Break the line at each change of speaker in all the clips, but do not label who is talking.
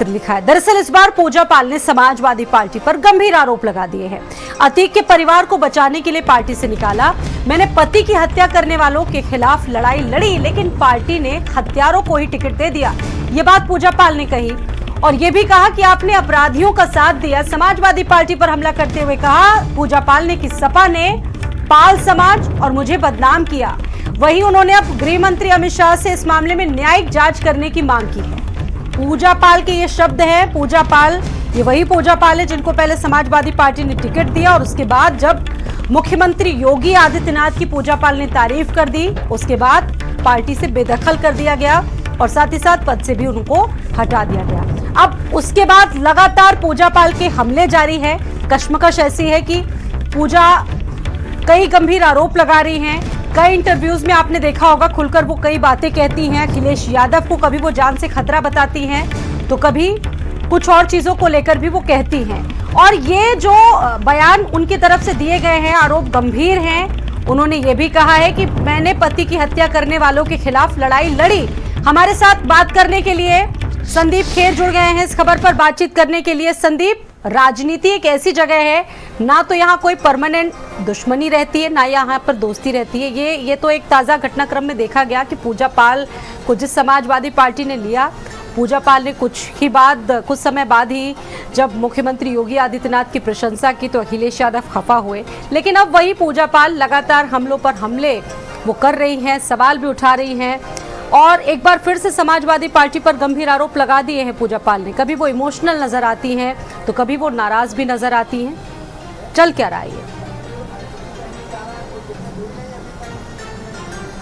लिखा है। दरअसल इस बार पूजा पाल ने समाजवादी पार्टी पर गंभीर आरोप लगा दिए हैं। अतीक के परिवार को बचाने के लिए पार्टी से निकाला। मैंने पति की हत्या करने वालों के खिलाफ लड़ाई लड़ी, लेकिन पार्टी ने हत्यारों को ही टिकट दे दिया। ये बात पूजा पाल ने कही और ये भी कहा कि आपने अपराधियों का साथ दिया। समाजवादी पार्टी पर हमला करते हुए कहा पूजा पाल ने कि सपा ने पाल समाज और मुझे बदनाम किया। वहीं उन्होंने अब गृह मंत्री अमित शाह से इस मामले में न्यायिक जांच करने की मांग की है। पूजा पाल के ये शब्द हैं। पूजा पाल, ये वही पूजा पाल है जिनको पहले समाजवादी पार्टी ने टिकट दिया और उसके बाद जब मुख्यमंत्री योगी आदित्यनाथ की पूजा पाल ने तारीफ कर दी, उसके बाद पार्टी से बेदखल कर दिया गया और साथ ही साथ पद से भी उनको हटा दिया गया। अब उसके बाद लगातार पूजा पाल के हमले जारी है। कश्मकश ऐसी है कि पूजा कई गंभीर आरोप लगा रही हैं। कई इंटरव्यूज में आपने देखा होगा खुलकर वो कई बातें कहती हैं। अखिलेश यादव को कभी वो जान से खतरा बताती हैं तो कभी कुछ और चीजों को लेकर भी वो कहती हैं। और ये जो बयान उनकी तरफ से दिए गए हैं, आरोप गंभीर हैं। उन्होंने ये भी कहा है कि मैंने पति की हत्या करने वालों के खिलाफ लड़ाई लड़ी। हमारे साथ बात करने के लिए संदीप खेर जुड़ गए हैं इस खबर पर बातचीत करने के लिए। संदीप, राजनीति एक ऐसी जगह है, ना तो यहाँ कोई परमानेंट दुश्मनी रहती है, ना यहाँ पर दोस्ती रहती है। ये तो एक ताज़ा घटनाक्रम में देखा गया कि पूजा पाल को जिस समाजवादी पार्टी ने लिया, पूजा पाल ने कुछ समय बाद ही जब मुख्यमंत्री योगी आदित्यनाथ की प्रशंसा की तो अखिलेश यादव खफा हुए। लेकिन अब वही पूजा पाल लगातार हमलों पर हमले वो कर रही हैं, सवाल भी उठा रही हैं और एक बार फिर से समाजवादी पार्टी पर गंभीर आरोप लगा दिए हैं पूजा पाल ने। कभी वो इमोशनल नजर आती हैं तो कभी वो नाराज भी नजर आती हैं। चल क्या रहा है?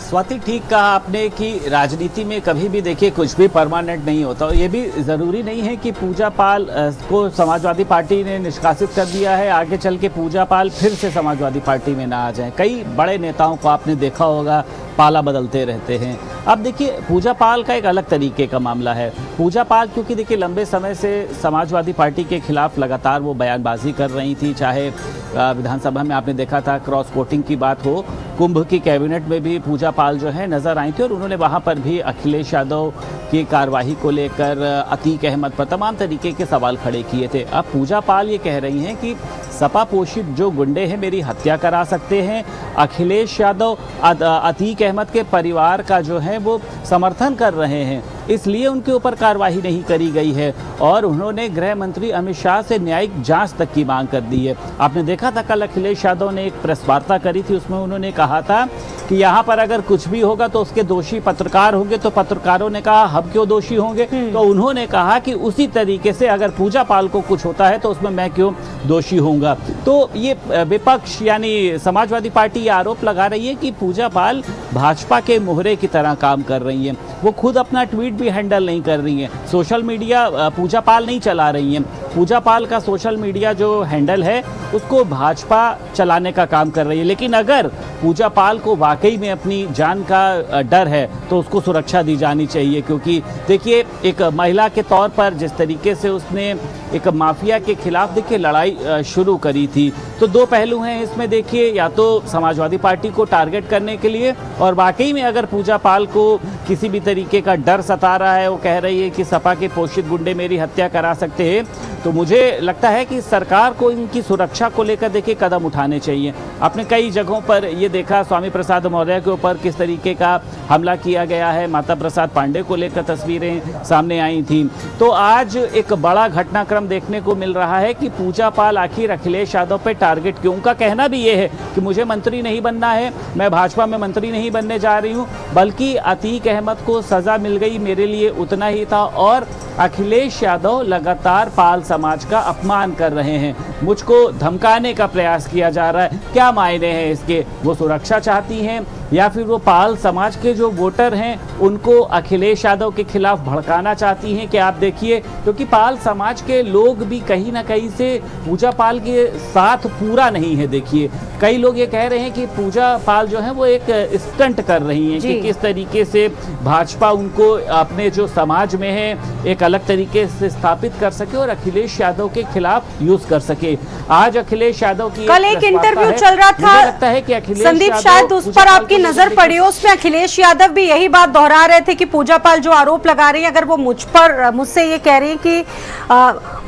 स्वाति, ठीक कहा आपने कि राजनीति में कभी भी देखिए कुछ भी परमानेंट नहीं होता और ये भी ज़रूरी नहीं है कि पूजा पाल को समाजवादी पार्टी ने निष्कासित कर दिया है, आगे चल के पूजा पाल फिर से समाजवादी पार्टी में ना आ जाए। कई बड़े नेताओं को आपने देखा होगा पाला बदलते रहते हैं। अब देखिए पूजा पाल का एक अलग तरीके का मामला है। पूजा पाल क्योंकि देखिए लंबे समय से समाजवादी पार्टी के खिलाफ लगातार वो बयानबाजी कर रही थी, चाहे विधानसभा में आपने देखा था क्रॉस वोटिंग की बात हो, कुंभ की कैबिनेट में भी पूजा पाल जो है नज़र आई थी और उन्होंने वहाँ पर भी अखिलेश यादव की कार्रवाई को लेकर अतीक अहमद पर तमाम तरीके के सवाल खड़े किए थे। अब पूजा पाल ये कह रही हैं कि सपा पोषित जो गुंडे हैं मेरी हत्या करा सकते हैं। अखिलेश यादव अतीक अहमद के परिवार का जो है वो समर्थन कर रहे हैं, इसलिए उनके ऊपर कार्रवाई नहीं करी गई है और उन्होंने गृह मंत्री अमित शाह से न्यायिक जांच तक की मांग कर दी है। आपने देखा था कल अखिलेश यादव ने एक प्रेस वार्ता करी थी, उसमें उन्होंने कहा था कि यहाँ पर अगर कुछ भी होगा तो उसके दोषी पत्रकार होंगे। तो पत्रकारों ने कहा हम क्यों दोषी होंगे, तो उन्होंने कहा कि उसी तरीके से अगर पूजा पाल को कुछ होता है तो उसमें मैं क्यों दोषी होऊंगा। तो ये विपक्ष यानी समाजवादी पार्टी ये आरोप लगा रही है कि पूजा पाल भाजपा के मोहरे की तरह काम कर रही हैं। वो खुद अपना ट्वीट भी हैंडल नहीं कर रही हैं, सोशल मीडिया पूजा पाल नहीं चला रही हैं। पूजा पाल का सोशल मीडिया जो हैंडल है उसको भाजपा चलाने का काम कर रही है। लेकिन अगर पूजा पाल को वाकई में अपनी जान का डर है तो उसको सुरक्षा दी जानी चाहिए, क्योंकि देखिए एक महिला के तौर पर जिस तरीके से उसने एक माफिया के खिलाफ देखिए लड़ाई शुरू करी थी, तो दो पहलू हैं इसमें। देखिए या तो समाजवादी पार्टी को टारगेट करने के लिए और वाकई में अगर पूजा पाल को किसी भी तरीके का डर सता रहा है, वो कह रही है कि सपा के पोषित गुंडे मेरी हत्या करा सकते हैं, तो मुझे लगता है कि सरकार को इनकी सुरक्षा को लेकर देखिए कदम उठाने चाहिए। आपने कई जगहों पर ये देखा स्वामी प्रसाद मौर्य के ऊपर किस तरीके का हमला किया गया है, माता प्रसाद पांडे को लेकर तस्वीरें सामने आई थी। तो आज एक बड़ा घटनाक्रम देखने को मिल रहा है कि पूजा पाल आखिर अखिलेश यादव पे टारगेट क्यों। उनका कहना भी ये है कि मुझे मंत्री नहीं बनना है, मैं भाजपा में मंत्री नहीं बनने जा रही हूँ, बल्कि अतीक अहमद को सजा मिल गई मेरे लिए उतना ही था और अखिलेश यादव लगातार पाल समाज का अपमान कर रहे हैं, मुझको धमकाने का प्रयास किया जा रहा है। क्या मायने हैं इसके? वो सुरक्षा चाहती हैं या फिर वो पाल समाज के जो वोटर हैं उनको अखिलेश यादव के खिलाफ भड़काना चाहती हैं? कि आप देखिए क्योंकि पाल समाज के लोग भी कहीं ना कहीं से पूजा पाल के साथ पूरा नहीं है। देखिए कई लोग ये कह रहे हैं कि पूजा पाल जो है वो एक स्टंट कर रही हैं कि किस तरीके से भाजपा उनको अपने जो समाज में है एक अलग तरीके से स्थापित कर सके और अखिलेश यादव के खिलाफ यूज कर सके। आज अखिलेश यादव की
कल एक इंटरव्यू चल रहा था,
लगता है कि अखिलेश
संदीप शायद उस पर आपकी नजर पड़ी हो, उसमें अखिलेश यादव भी यही बात दोहरा रहे थे कि पूजा पाल जो आरोप लगा रही है, अगर वो मुझसे ये कह रही है कि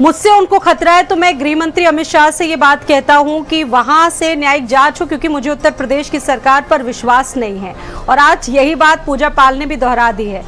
मुझसे उनको खतरा है, तो मैं गृह मंत्री अमित शाह से ये बात कहता हूं कि वहां से न्यायिक जांच हो, क्योंकि मुझे उत्तर प्रदेश की सरकार पर विश्वास नहीं है। और आज यही बात पूजा पाल ने भी दोहरा दी है।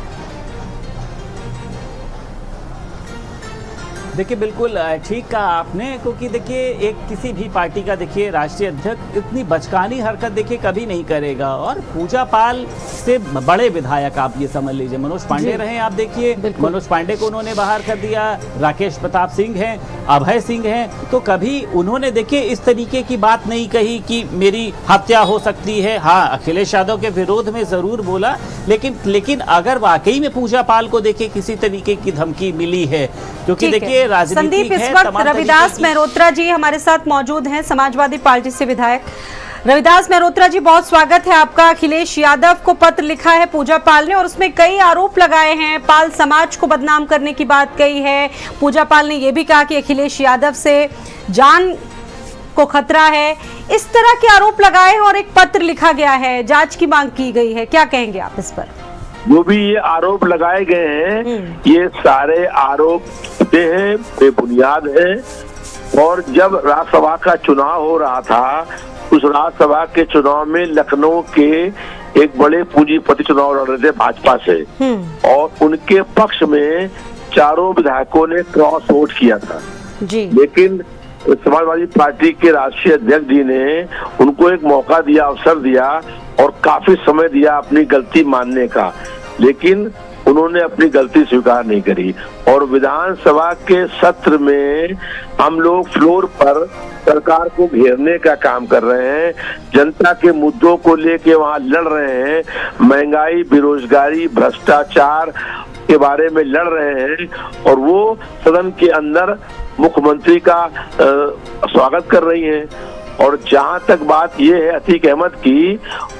देखिए बिल्कुल ठीक कहा आपने, क्योंकि देखिए एक किसी भी पार्टी का देखिए राष्ट्रीय अध्यक्ष इतनी बचकानी हरकत देखिए कभी नहीं करेगा। और पूजा पाल से बड़े विधायक आप ये समझ लीजिए, मनोज पांडे रहे, आप देखिए मनोज पांडे को उन्होंने बाहर कर दिया, राकेश प्रताप सिंह हैं, अभय सिंह हैं, तो कभी उन्होंने देखिए इस तरीके की बात नहीं कही कि मेरी हत्या हो सकती है। हाँ, अखिलेश यादव के विरोध में जरूर बोला, लेकिन अगर वाकई में पूजा पाल को देखिए किसी तरीके की धमकी मिली है, क्योंकि देखिए
संदीप, इस वक्त रविदास मेहरोत्रा जी हमारे साथ मौजूद हैं, समाजवादी पार्टी से विधायक। रविदास मेहरोत्रा जी, बहुत स्वागत है आपका। अखिलेश यादव को पत्र लिखा है पूजा पाल ने और उसमें कई आरोप लगाए हैं, पाल समाज को बदनाम करने की बात कही है। पूजा पाल ने यह भी कहा कि अखिलेश यादव से जान को खतरा है। इस तरह के आरोप लगाए हैं और एक पत्र लिखा गया है, जांच की मांग की गई है, क्या कहेंगे आप इस पर?
जो भी ये आरोप लगाए गए हैं, ये सारे आरोप हैं, बेबुनियाद हैं। और जब राज्यसभा का चुनाव हो रहा था, उस राज्यसभा के चुनाव में लखनऊ के एक बड़े पूंजीपति चुनाव लड़ रहे थे भाजपा से, और उनके पक्ष में चारों विधायकों ने क्रॉस वोट किया था
जी।
लेकिन समाजवादी पार्टी के राष्ट्रीय अध्यक्ष जी ने उनको एक मौका दिया, अवसर दिया और काफी समय दिया अपनी गलती मानने का, लेकिन उन्होंने अपनी गलती स्वीकार नहीं करी। और विधानसभा के सत्र में हम लोग फ्लोर पर सरकार को घेरने का काम कर रहे हैं, जनता के मुद्दों को लेके वहाँ लड़ रहे हैं, महंगाई, बेरोजगारी, भ्रष्टाचार के बारे में लड़ रहे हैं, और वो सदन के अंदर मुख्यमंत्री का स्वागत कर रही हैं। और जहां तक बात ये है अतीक अहमद की,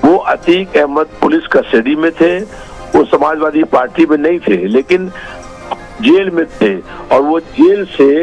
वो अतीक अहमद पुलिस कस्टडी में थे, वो समाजवादी पार्टी में नहीं थे, लेकिन जेल में थे, और वो जेल से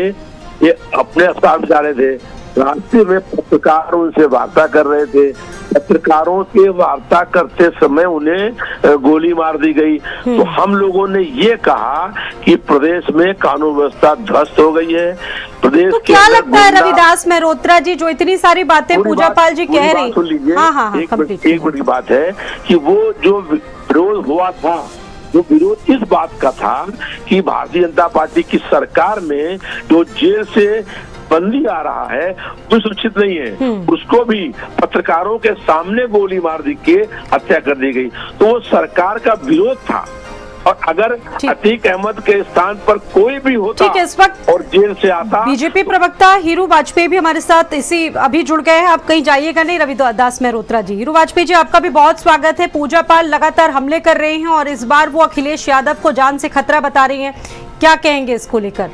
ये अपने अस्पताल जा रहे थे। रास्ते में पत्रकार उनसे वार्ता कर रहे थे, पत्रकारों से वार्ता करते समय उन्हें गोली मार दी गई। तो हम लोगों ने ये कहा कि प्रदेश में कानून व्यवस्था ध्वस्त हो गई है। प्रदेश
तो क्या लगता है रविदास मेहरोत्रा जी, जो इतनी सारी बातें पूजा पाल जी कह रही,
सुन लीजिए,
हाँ,
एक मिनट की बात है कि वो जो विरोध हुआ था, जो विरोध इस बात का था कि भारतीय जनता पार्टी की सरकार में जो जेल से बंदी आ रहा है वो सुरक्षित नहीं है, उसको भी पत्रकारों के सामने गोली मार दी के हत्या कर दी गई। तो वो सरकार का विरोध था। और अगर अतीक अहमद के स्थान पर कोई भी होता
इस वक्त
और जेल से आता।
बीजेपी प्रवक्ता हीरू वाजपेयी भी हमारे साथ इसी अभी जुड़ गए हैं, आप कहीं जाइएगा नहीं रविदास मेहरोत्रा जी। हीरू वाजपेयी जी, आपका भी बहुत स्वागत है। पूजा पाल लगातार हमले कर रहे हैं और इस बार वो अखिलेश यादव को जान से खतरा बता रही है, क्या कहेंगे इसको लेकर?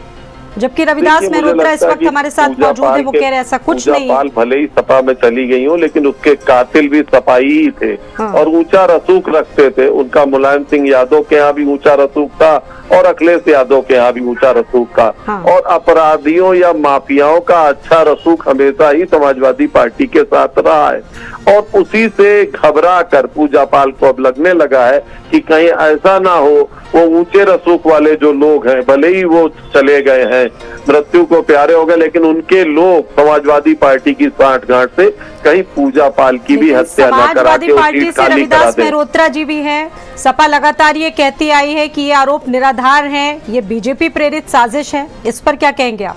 जबकि रविदास मेहरोत्रा इस वक्त हमारे साथ मौजूद है, वो कह रहे ऐसा कुछ नहीं है।
पाल भले ही सपा में चली गई हो, लेकिन उसके कातिल भी सपाई ही थे और ऊंचा रसूख रखते थे। उनका मुलायम सिंह यादव के यहाँ भी ऊंचा रसूख था और अखिलेश यादव के यहाँ भी ऊंचा रसूख था। और अपराधियों या माफियाओं का अच्छा रसूख हमेशा ही समाजवादी पार्टी के साथ रहा है, और उसी से घबरा कर पूजा पाल को अब लगने लगा है कि कहीं ऐसा ना हो वो ऊंचे रसूख वाले जो लोग हैं, भले ही वो चले गए हैं, मृत्यु को प्यारे हो गए, लेकिन उनके लोग समाजवादी पार्टी की साठगांठ से कहीं पूजा पाल की भी हत्या न करा के
पार्टी से रविदास मेहरोत्रा जी भी हैं। सपा लगातार ये कहती आई है कि ये आरोप निराधार हैं, ये बीजेपी प्रेरित साजिश है, इस पर क्या कहेंगे आप?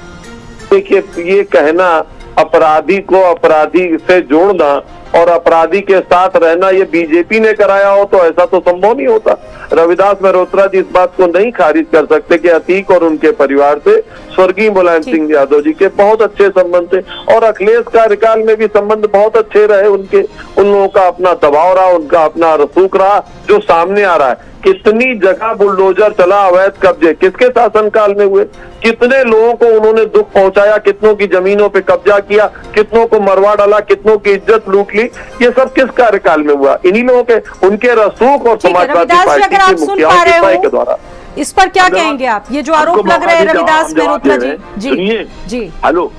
देखिए, ये कहना अपराधी को अपराधी से जोड़ना और अपराधी के साथ रहना ये बीजेपी ने कराया हो तो ऐसा तो संभव नहीं होता। रविदास मेहरोत्रा जी इस बात को नहीं खारिज कर सकते कि अतीक और उनके परिवार से स्वर्गीय मुलायम सिंह यादव जी के बहुत अच्छे संबंध थे, और अखिलेश कार्यकाल में भी संबंध बहुत अच्छे रहे उनके। उन लोगों का अपना दबाव रहा, उनका अपना रसूख रहा जो सामने आ रहा है। कितनी जगह बुलडोजर चला, अवैध कब्जे किसके शासनकाल में हुए, कितने लोगों को उन्होंने दुख पहुंचाया, कितनों की जमीनों पे कब्जा किया, कितनों को मरवा डाला, कितनों की इज्जत लूट ली, ये सब किस कार्यकाल में हुआ? इन्हीं लोगों के, उनके रसूख और समाजवादी पार्टी के मुखियाओं की पाई के द्वारा।
इस पर क्या कहेंगे आप? ये जो आरोप लग रहे हैं रविदास मेहरोत्रा जी,
सुनिए
जी
हेलो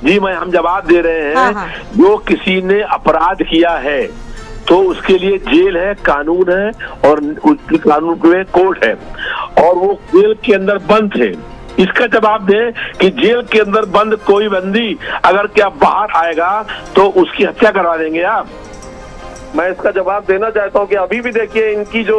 जी, मैं हम जवाब दे रहे हैं।
हाँ।
जो किसी ने अपराध किया है तो उसके लिए जेल है, कानून है, और उस कानून में कोर्ट है, और वो जेल के अंदर बंद थे। इसका जवाब दें कि जेल के अंदर बंद कोई बंदी अगर क्या बाहर आएगा तो उसकी हत्या करवा देंगे आप?
मैं इसका जवाब देना चाहता हूं कि अभी भी देखिए इनकी जो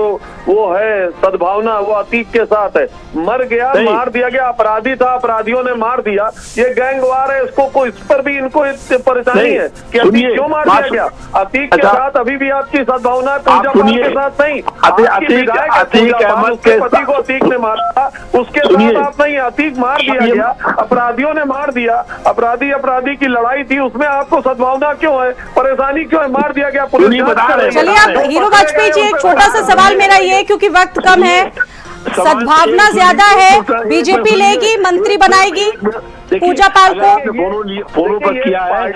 वो है सद्भावना, वो अतीक के साथ है। मर गया, मार दिया गया, अपराधी था, अपराधियों ने मार दिया, ये गैंगवार है, इसको इस पर भी इनको परेशानी है कि अतीक क्यों मार दिया गया। अतीक के साथ अभी भी आपकी सद्भावना, पूजा पाल के साथ नहीं।
अतीक अहमद के
पति को अतीक ने मारा, उसके साथ आप नहीं, अतीक मार दिया गया, अपराधियों ने मार दिया, अपराधी की लड़ाई थी, उसमें आपको सद्भावना क्यों है, परेशानी क्यों है? मार दिया गया, पुलिस।
चलिए आप हीरो वाजपेयी जी, एक छोटा सा सवाल मेरा ये, क्योंकि वक्त कम है, सद्भावना ज्यादा है, बीजेपी लेगी, मंत्री बनाएगी पूजा पाल को?
फोनों पर किया है,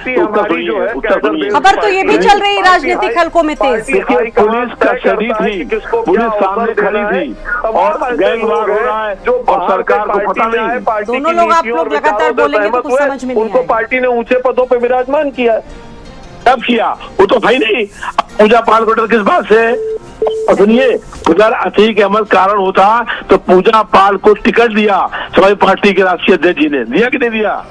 खबर तो ये भी चल रही राजनीतिक हलकों में तेज।
पुलिस कस्टडी थी, पुलिस सामने खड़ी थी, और गैंगवार हो रहा है और सरकार को पता नहीं।
दोनों लोग आप लोग लगातार बोलेंगे तो कुछ समझ में नहीं
उनको पार्टी ने ऊंचे पदों पर विराजमान किया है।
तब किया वो तो भाई नहीं, पूजा पाल को डर किस बात से? और सुनिए, अगर अतीक अहमद कारण होता तो पूजा पाल को टिकट दिया समाजवादी पार्टी के राष्ट्रीय अध्यक्ष जी ने, दिया कि नहीं दिया?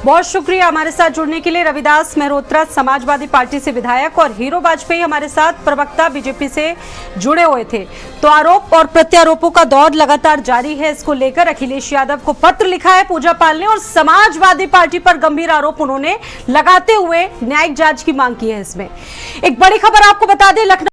बहुत शुक्रिया हमारे साथ जुड़ने के लिए। रविदास मेहरोत्रा समाजवादी पार्टी से विधायक और हीरो वाजपेयी हमारे साथ प्रवक्ता बीजेपी से जुड़े हुए थे। तो आरोप और प्रत्यारोपों का दौर लगातार जारी है। इसको लेकर अखिलेश यादव को पत्र लिखा है पूजा पाल ने, और समाजवादी पार्टी पर गंभीर आरोप उन्होंने लगाते हुए न्यायिक जांच की मांग की है। इसमें एक बड़ी खबर आपको बता दें, लखनऊ